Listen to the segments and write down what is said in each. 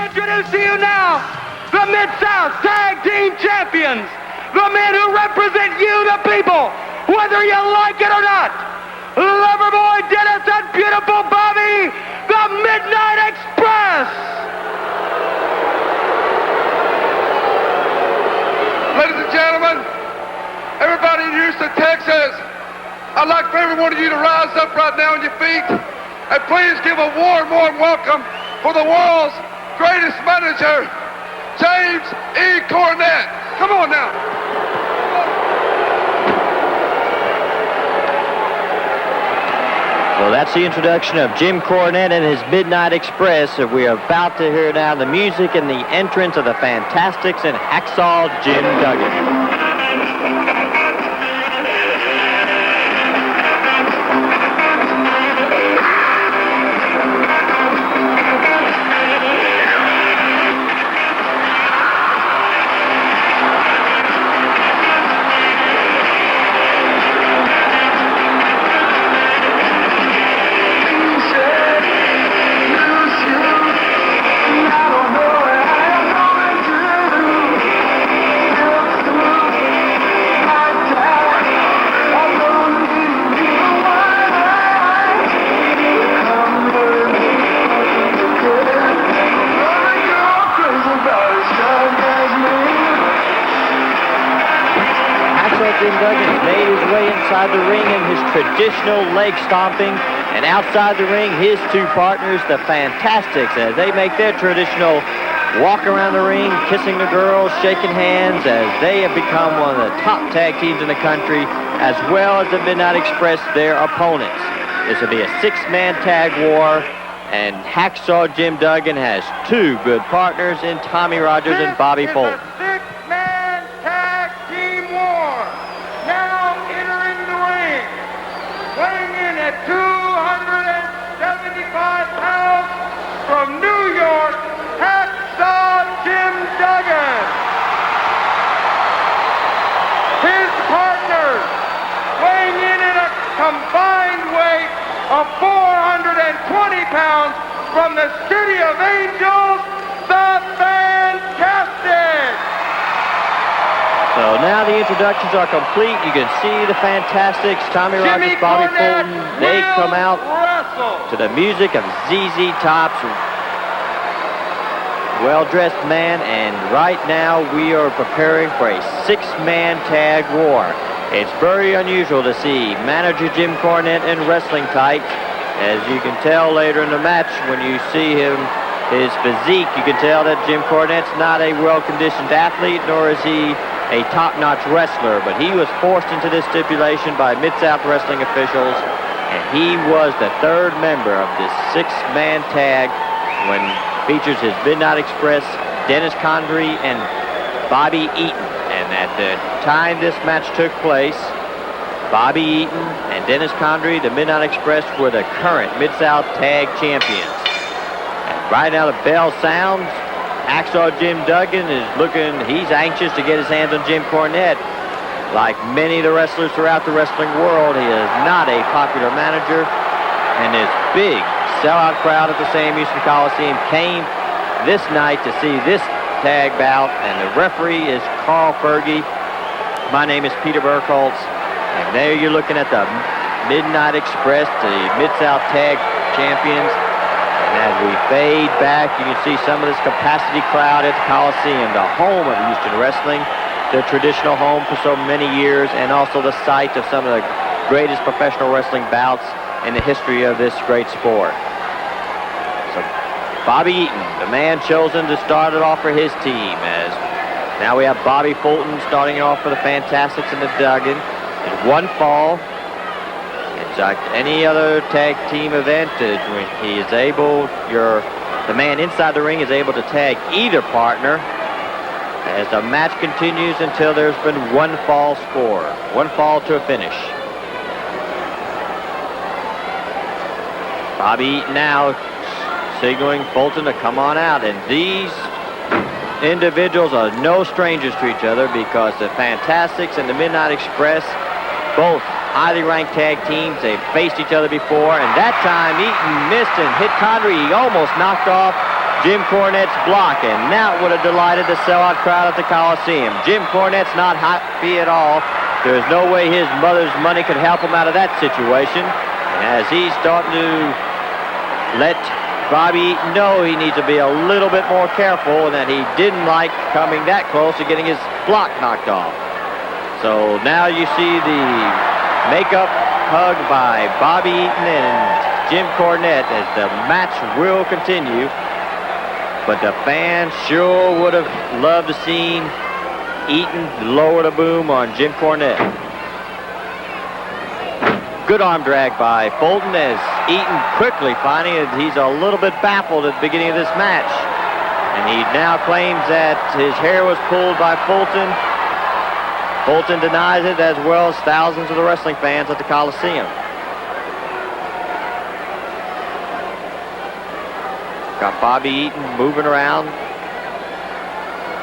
introduce to you now the Mid-South Tag Team Champions, the men who represent you, the people, whether you like it or not. Loverboy Dennis and beautiful Bobby, the Midnight Express. Ladies and gentlemen, everybody in Houston, Texas, I'd like for every one of you to rise up right now on your feet and please give a warm, warm welcome for the world's greatest manager, James E. Cornette. Come on now. Well, that's the introduction of Jim Cornette and his Midnight Express. We are about to hear now the music and the entrance of the Fantastics and Hacksaw Jim Duggan. Jim Duggan made his way inside the ring in his traditional leg stomping, and outside the ring, his two partners, the Fantastics, as they make their traditional walk around the ring, kissing the girls, shaking hands, as they have become one of the top tag teams in the country, as well as the Midnight Express, their opponents. This will be a six-man tag war, and Hacksaw Jim Duggan has two good partners in Tommy Rogers and Bobby Fulton. Six-man tag team war. Now entering the ring, weighing in at 275 pounds from New York, Hacksaw Jim Duggan. His partners, weighing in at a combined weight of 420 pounds from the City of Angels, the Fantastics. So now the introductions are complete. You can see the Fantastics, Tommy Rogers, Bobby Fulton. They come out to the music of ZZ Top's well-dressed man, and right now we are preparing for a six-man tag war. It's very unusual to see manager Jim Cornette in wrestling tights. As you can tell later in the match, when you see him, his physique, you can tell that Jim Cornette's not a well-conditioned athlete, nor is he a top-notch wrestler, but he was forced into this stipulation by Mid-South Wrestling officials, and he was the third member of this six-man tag when features his Midnight Express, Dennis Condrey, and Bobby Eaton. And at the time this match took place, Bobby Eaton and Dennis Condrey, the Midnight Express, were the current Mid-South Tag Champions. And right now the bell sounds. Hacksaw Jim Duggan is looking, he's anxious to get his hands on Jim Cornette. Like many of the wrestlers throughout the wrestling world, he is not a popular manager, and this big sellout crowd at the Sam Houston Coliseum came this night to see this tag bout, and the referee is Carl Fergie. My name is Peter Burkholz, and there you're looking at the Midnight Express, the Mid-South Tag Champions. And as we fade back, you can see some of this capacity crowd at the Coliseum, the home of Houston wrestling, the traditional home for so many years, and also the site of some of the greatest professional wrestling bouts in the history of this great sport. So Bobby Eaton, the man chosen to start it off for his team, as now we have Bobby Fulton starting it off for the Fantastics and the Duggan. There's one fall. It's like any other tag team event, when he is able, the man inside the ring is able to tag either partner as the match continues until there's been one fall score, one fall to a finish. Bobby Eaton now signaling Fulton to come on out, and these individuals are no strangers to each other because the Fantastics and the Midnight Express, both highly ranked tag teams. They've faced each other before, and that time Eaton missed and hit Condrey. He almost knocked off Jim Cornette's block, and that would have delighted the sellout crowd at the Coliseum. Jim Cornette's not happy at all. There's no way his mother's money could help him out of that situation. And as he's starting to let Bobby Eaton know he needs to be a little bit more careful and that he didn't like coming that close to getting his block knocked off. So now you see the makeup hug by Bobby Eaton and Jim Cornette as the match will continue. But the fans sure would have loved to see Eaton lower the boom on Jim Cornette. Good arm drag by Fulton as Eaton quickly finding that he's a little bit baffled at the beginning of this match. And he now claims that his hair was pulled by Fulton. Fulton denies it, as well as thousands of the wrestling fans at the Coliseum. Got Bobby Eaton moving around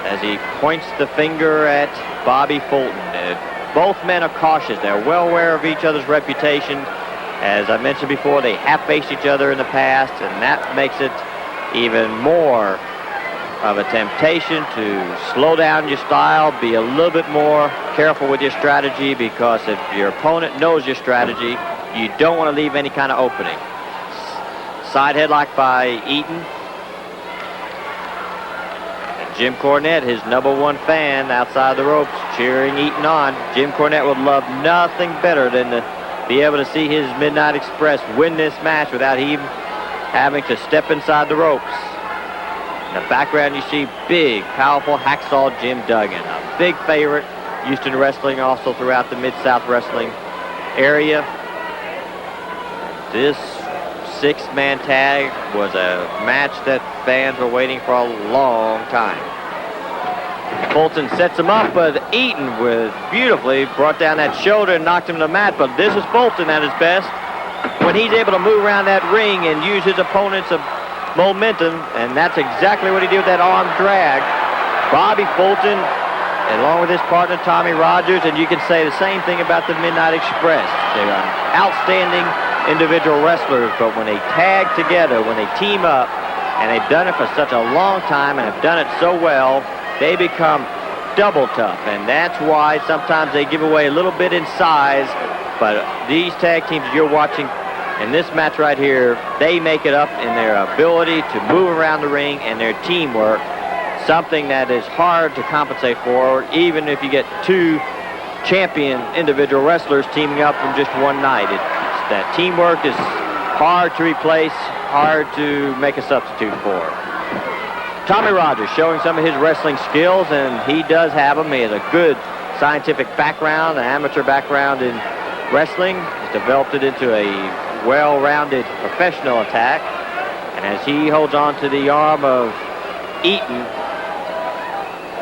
as he points the finger at Bobby Fulton. Both men are cautious. They're well aware of each other's reputation. As I mentioned before, they have faced each other in the past, and that makes it even more of a temptation to slow down your style, be a little bit more careful with your strategy, because if your opponent knows your strategy, you don't want to leave any kind of opening. Side headlock by Eaton. And Jim Cornette, his #1 fan outside the ropes, cheering Eaton on. Jim Cornette would love nothing better than to be able to see his Midnight Express win this match without him having to step inside the ropes. In the background you see big, powerful Hacksaw Jim Duggan, a big favorite, Houston wrestling, also throughout the Mid-South wrestling area. This six-man tag was a match that fans were waiting for a long time. Fulton sets him up, but Eaton was beautifully brought down that shoulder and knocked him to the mat. But this is Fulton at his best, when he's able to move around that ring and use his opponent's momentum, and that's exactly what he did with that arm drag. Bobby Fulton, along with his partner Tommy Rogers, and you can say the same thing about the Midnight Express. They're outstanding individual wrestlers, but when they tag together, when they team up, and they've done it for such a long time and have done it so well, they become double tough, and that's why sometimes they give away a little bit in size. But these tag teams you're watching in this match right here, they make it up in their ability to move around the ring and their teamwork, something that is hard to compensate for, even if you get two champion individual wrestlers teaming up from just one night. That teamwork is hard to replace, hard to make a substitute for. Tommy Rogers showing some of his wrestling skills, and he does have them. He has a good scientific background, an amateur background in wrestling. He's developed it into a well-rounded professional attack. And as he holds on to the arm of Eaton,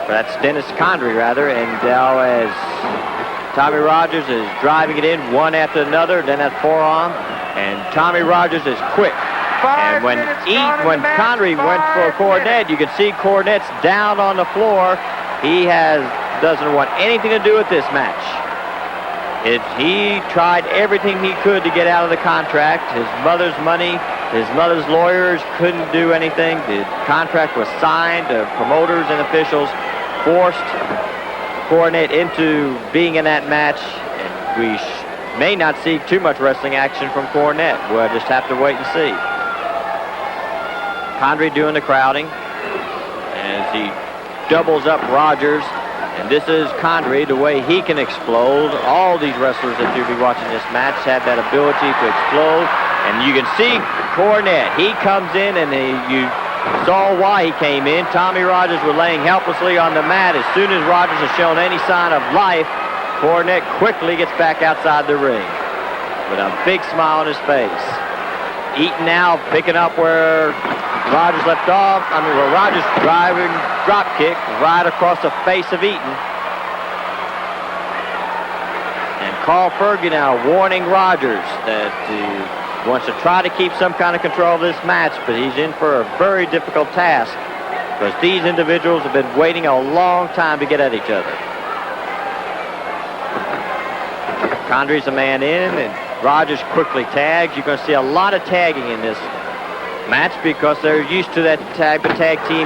or that's Dennis Condrey rather, and now as Tommy Rogers is driving it in one after another, then that forearm, and Tommy Rogers is quick. And when Condrey went for Cornette, you can see Cornette's down on the floor. He doesn't want anything to do with this match. He tried everything he could to get out of the contract. His mother's money, his mother's lawyers couldn't do anything. The contract was signed. The promoters and officials forced Cornette into being in that match, and we may not see too much wrestling action from Cornette. We'll just have to wait and see. Condrey doing the crowding as he doubles up Rogers, and this is Condrey, the way he can explode. All these wrestlers that you'll be watching this match have that ability to explode, and you can see Cornette. He comes in, and you saw why he came in. Tommy Rogers was laying helplessly on the mat. As soon as Rogers has shown any sign of life, Cornette quickly gets back outside the ring with a big smile on his face. Eaton now picking up where Rogers left off. Where Rogers driving drop kick right across the face of Eaton. And Carl Fergie now warning Rogers that he wants to try to keep some kind of control of this match, but he's in for a very difficult task because these individuals have been waiting a long time to get at each other. Condrey's a man in, and Rogers quickly tags. You're going to see a lot of tagging in this match because they're used to that type of tag team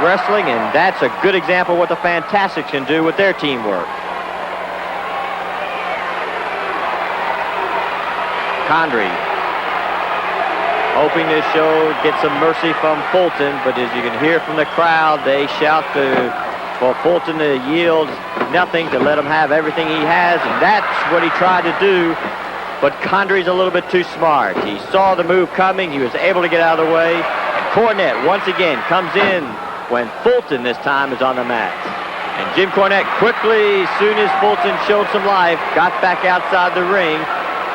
wrestling, and that's a good example of what the Fantastics can do with their teamwork. Condrey hoping to get some mercy from Fulton, but as you can hear from the crowd, they shout for Fulton to yield nothing, to let him have everything he has, and that's what he tried to do. But Condrey's a little bit too smart. He saw the move coming. He was able to get out of the way. And Cornette, once again, comes in when Fulton this time is on the mat. And Jim Cornette quickly, as soon as Fulton showed some life, got back outside the ring.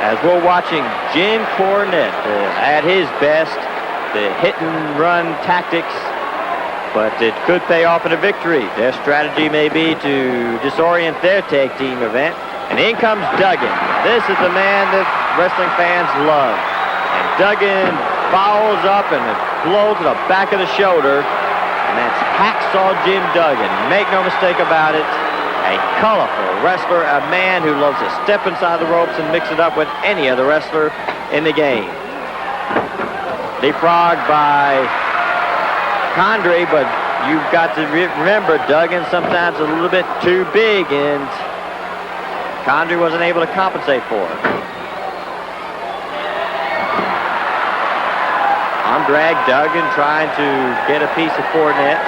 As we're watching Jim Cornette at his best, the hit-and-run tactics, but it could pay off in a victory. Their strategy may be to disorient their tag team event. And in comes Duggan. This is the man that wrestling fans love. And Duggan fouls up and a blow to the back of the shoulder. And that's Hacksaw Jim Duggan. Make no mistake about it. A colorful wrestler, a man who loves to step inside the ropes and mix it up with any other wrestler in the game. Leapfrogged by Condrey, but you've got to remember Duggan sometimes a little bit too big, and Condrey wasn't able to compensate for it. Arm drag, Duggan trying to get a piece of Cornette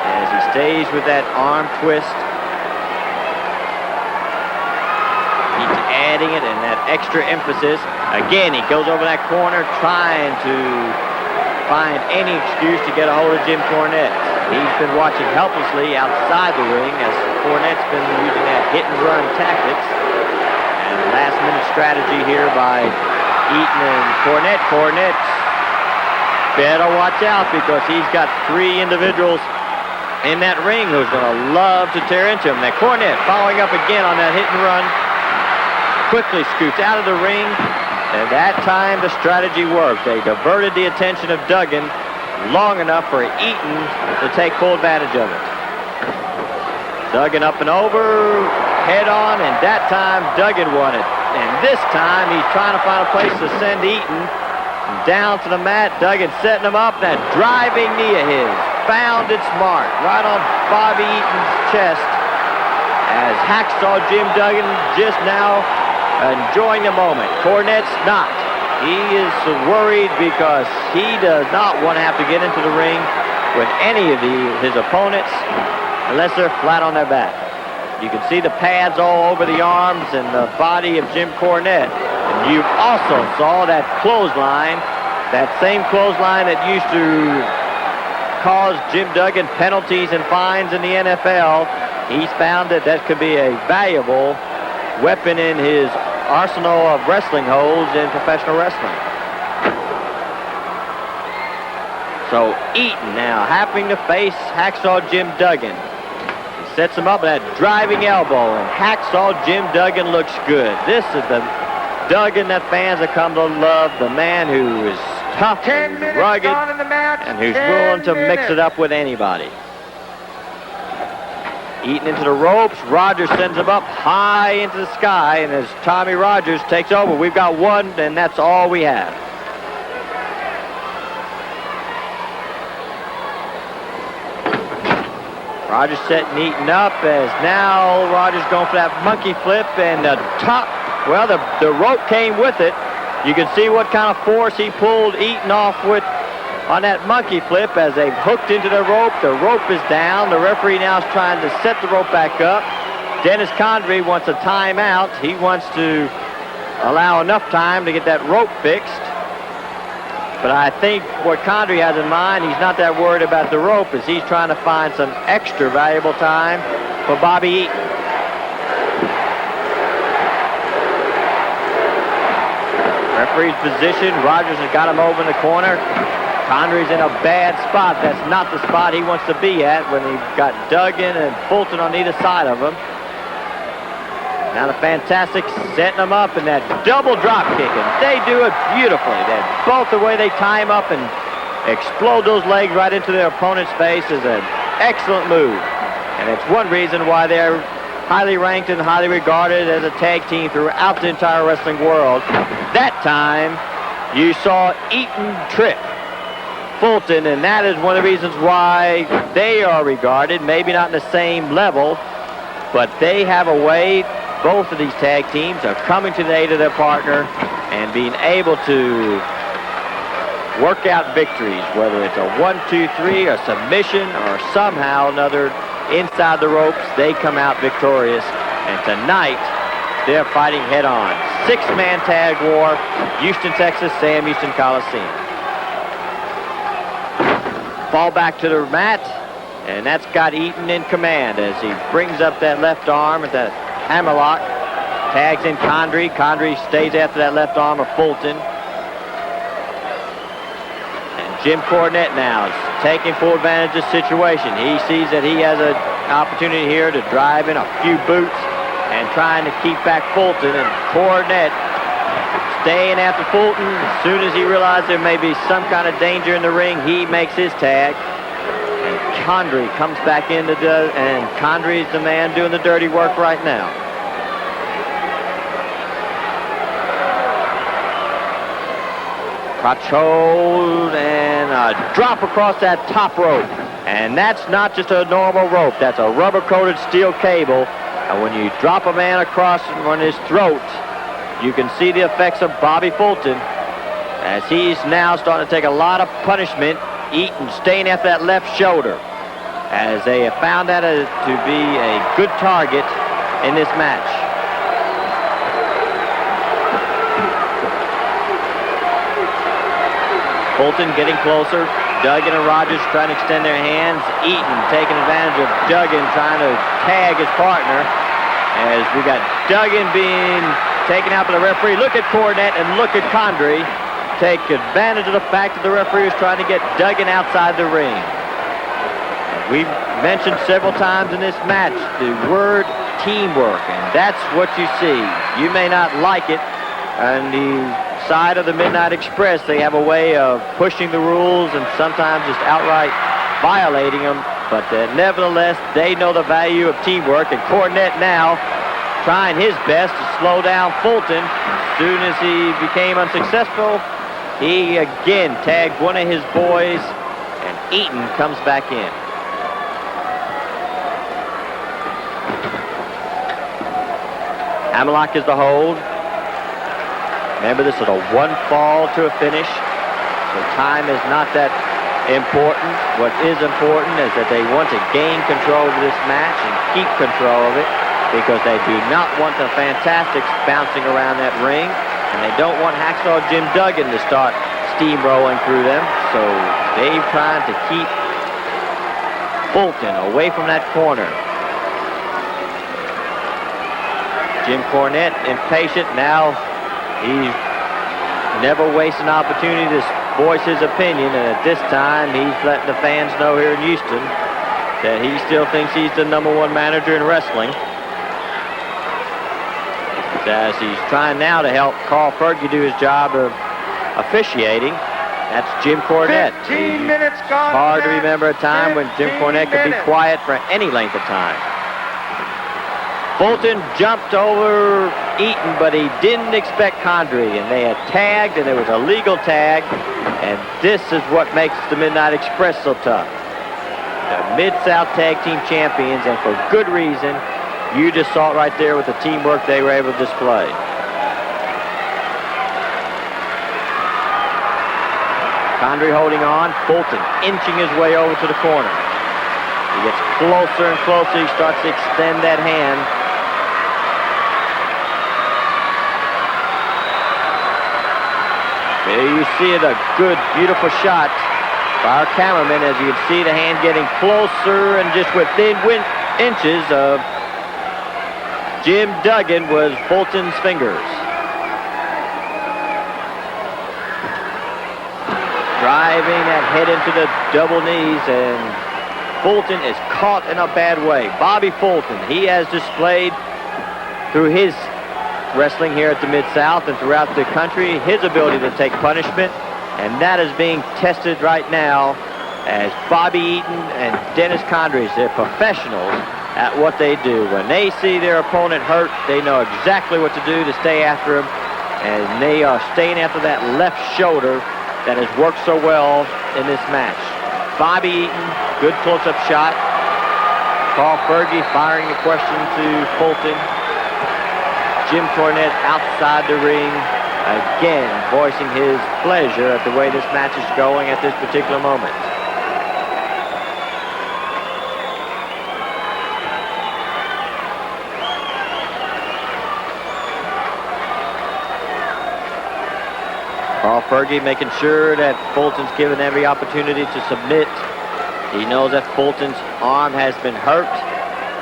as he stays with that arm twist. He's adding it and that extra emphasis. Again, he goes over that corner trying to find any excuse to get a hold of Jim Cornette. He's been watching helplessly outside the ring as Cornette's been using that hit-and-run tactics. And last-minute strategy here by Eaton and Cornette. Cornette better watch out because he's got three individuals in that ring who's going to love to tear into him. Now Cornette following up again on that hit-and-run. Quickly scoots out of the ring. And that time the strategy worked. They diverted the attention of Duggan long enough for Eaton to take full advantage of it. Duggan up and over, head on, and that time Duggan won it. And this time he's trying to find a place to send Eaton down to the mat. Duggan setting him up. That driving knee of his found its mark right on Bobby Eaton's chest as Hacksaw Jim Duggan just now enjoying the moment. Cornette's not. He is worried because he does not want to have to get into the ring with any of his opponents unless they're flat on their back. You can see the pads all over the arms and the body of Jim Cornette. And you also saw that clothesline, that same clothesline that used to cause Jim Duggan penalties and fines in the NFL. He's found that that could be a valuable weapon in his arsenal of wrestling holds in professional wrestling. So Eaton now having to face Hacksaw Jim Duggan. He sets him up with that driving elbow, and Hacksaw Jim Duggan looks good. This is the Duggan that fans have come to love, the man who is tough and rugged and who's willing to mix it up with anybody. Eaton into the ropes. Rogers sends him up high into the sky, and as Tommy Rogers takes over, we've got one, and that's all we have. Rogers setting Eaton up as now Rogers going for that monkey flip, and the top, well, the rope came with it. You can see what kind of force he pulled Eaton off with on that monkey flip as they've hooked into the rope. The rope is down. The referee now is trying to set the rope back up. Dennis Condrey wants a timeout. He wants to allow enough time to get that rope fixed. But I think what Condrey has in mind, he's not that worried about the rope as he's trying to find some extra valuable time for Bobby Eaton. Referee's position. Rogers has got him over in the corner. Condrey's in a bad spot. That's not the spot he wants to be at when he's got Duggan and Fulton on either side of him. Now the Fantastics setting them up in that double drop kick, and they do it beautifully. Both the way they tie him up and explode those legs right into their opponent's face is an excellent move. And it's one reason why they're highly ranked and highly regarded as a tag team throughout the entire wrestling world. That time, you saw Eaton trip. Fulton, and that is one of the reasons why they are regarded, maybe not in the same level, but they have a way, both of these tag teams, of coming to the aid of their partner and being able to work out victories, whether it's a 1-2-3, a submission, or somehow another inside the ropes, they come out victorious. And tonight, they're fighting head-on. Six-man tag war, Houston, Texas, Sam Houston Coliseum. Fall back to the mat, and that's got Eaton in command as he brings up that left arm at that hammerlock. Tags in Condrey. Condrey stays after that left arm of Fulton. Jim Cornette now is taking full advantage of the situation. He sees that he has an opportunity here to drive in a few boots and trying to keep back Fulton. And Cornette staying after Fulton. As soon as he realizes there may be some kind of danger in the ring, he makes his tag. And Condrey comes back in and Condrey's the man doing the dirty work right now. Crotch hold and a drop across that top rope. And that's not just a normal rope. That's a rubber-coated steel cable. And when you drop a man across on his throat, you can see the effects of Bobby Fulton as he's now starting to take a lot of punishment. Eaton staying after that left shoulder as they have found that to be a good target in this match. Fulton getting closer. Duggan and Rogers trying to extend their hands. Eaton taking advantage of Duggan trying to tag his partner. As we got Duggan being taken out by the referee. Look at Cornette and look at Condrey. Take advantage of the fact that the referee is trying to get Duggan outside the ring. We've mentioned several times in this match the word teamwork, and that's what you see. You may not like it, and the side of the Midnight Express, they have a way of pushing the rules and sometimes just outright violating them, but nevertheless, they know the value of teamwork, and Cornette now trying his best to slow down Fulton. As soon as he became unsuccessful, he again tagged one of his boys, and Eaton comes back in. Hammerlock is the hold. Remember, this is a one fall to a finish, so time is not that important. What is important is that they want to gain control of this match and keep control of it because they do not want the Fantastics bouncing around that ring, and they don't want Hacksaw Jim Duggan to start steamrolling through them, so they're trying to keep Fulton away from that corner. Jim Cornette impatient now. He never wastes an opportunity to voice his opinion, and at this time, he's letting the fans know here in Houston that he still thinks he's the #1 manager in wrestling. As he's trying now to help Carl Fergie do his job of officiating. That's Jim Cornette. 15 minutes gone. It's hard to remember a time when Jim Cornette could be quiet for any length of time. Fulton jumped over Eaton, but he didn't expect Condrey, and they had tagged, and it was a legal tag, and this is what makes the Midnight Express so tough. The Mid-South Tag Team Champions, and for good reason. You just saw it right there with the teamwork they were able to display. Condrey holding on, Fulton inching his way over to the corner. He gets closer and closer, he starts to extend that hand. There you see it, a good, beautiful shot by our cameraman as you can see the hand getting closer and just within inches of Jim Duggan was Fulton's fingers. Driving that head into the double knees, and Fulton is caught in a bad way. Bobby Fulton, he has displayed through his wrestling here at the Mid-South and throughout the country his ability to take punishment, and that is being tested right now as Bobby Eaton and Dennis Condrey, they're professionals at what they do. When they see their opponent hurt, they know exactly what to do to stay after him, and they are staying after that left shoulder that has worked so well in this match. Bobby Eaton, good close-up shot. Carl Fergie firing a question to Fulton. Jim Cornette outside the ring, again voicing his pleasure at the way this match is going at this particular moment. Carl Fergie making sure that Fulton's given every opportunity to submit. He knows that Fulton's arm has been hurt,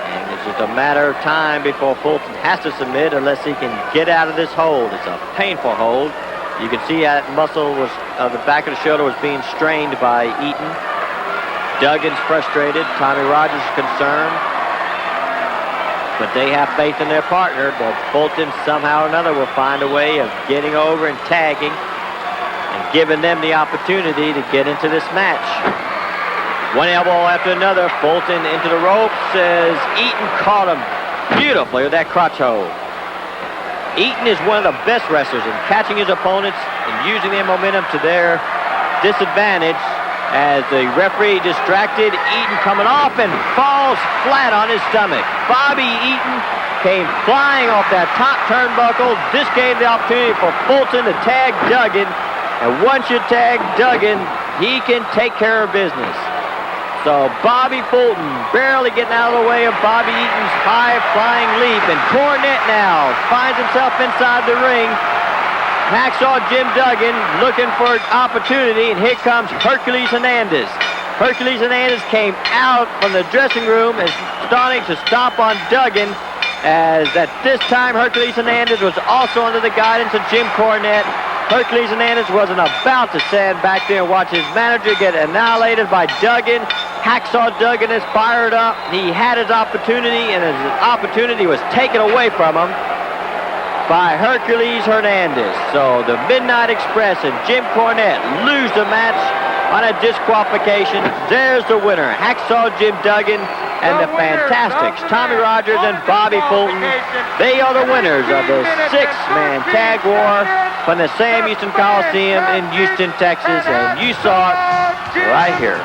and it's just a matter of time before Fulton has to submit unless he can get out of this hold. It's a painful hold. You can see that muscle was the back of the shoulder was being strained by Eaton. Duggan's frustrated. Tommy Rogers is concerned. But they have faith in their partner that Fulton somehow or another will find a way of getting over and tagging and giving them the opportunity to get into this match. One elbow after another, Fulton into the ropes as Eaton caught him beautifully with that crotch hold. Eaton is one of the best wrestlers in catching his opponents and using their momentum to their disadvantage. As the referee distracted, Eaton coming off and falls flat on his stomach. Bobby Eaton came flying off that top turnbuckle. This gave the opportunity for Fulton to tag Duggan. And once you tag Duggan, he can take care of business. So Bobby Fulton barely getting out of the way of Bobby Eaton's high-flying leap. And Cornette now finds himself inside the ring. Hacksaw Jim Duggan looking for an opportunity, and here comes Hercules Hernandez. Hercules Hernandez came out from the dressing room and starting to stomp on Duggan, as at this time Hercules Hernandez was also under the guidance of Jim Cornette. Hercules Hernandez wasn't about to stand back there and watch his manager get annihilated by Duggan. Hacksaw Duggan is fired up. He had his opportunity, and his opportunity was taken away from him by Hercules Hernandez. So the Midnight Express and Jim Cornette lose the match on a disqualification. There's the winner, Hacksaw Jim Duggan, and the Fantastics, Tommy Rogers and Bobby Fulton. They are the winners of the six-man tag war from the Sam Houston Coliseum in Houston, Texas, and you saw it right here.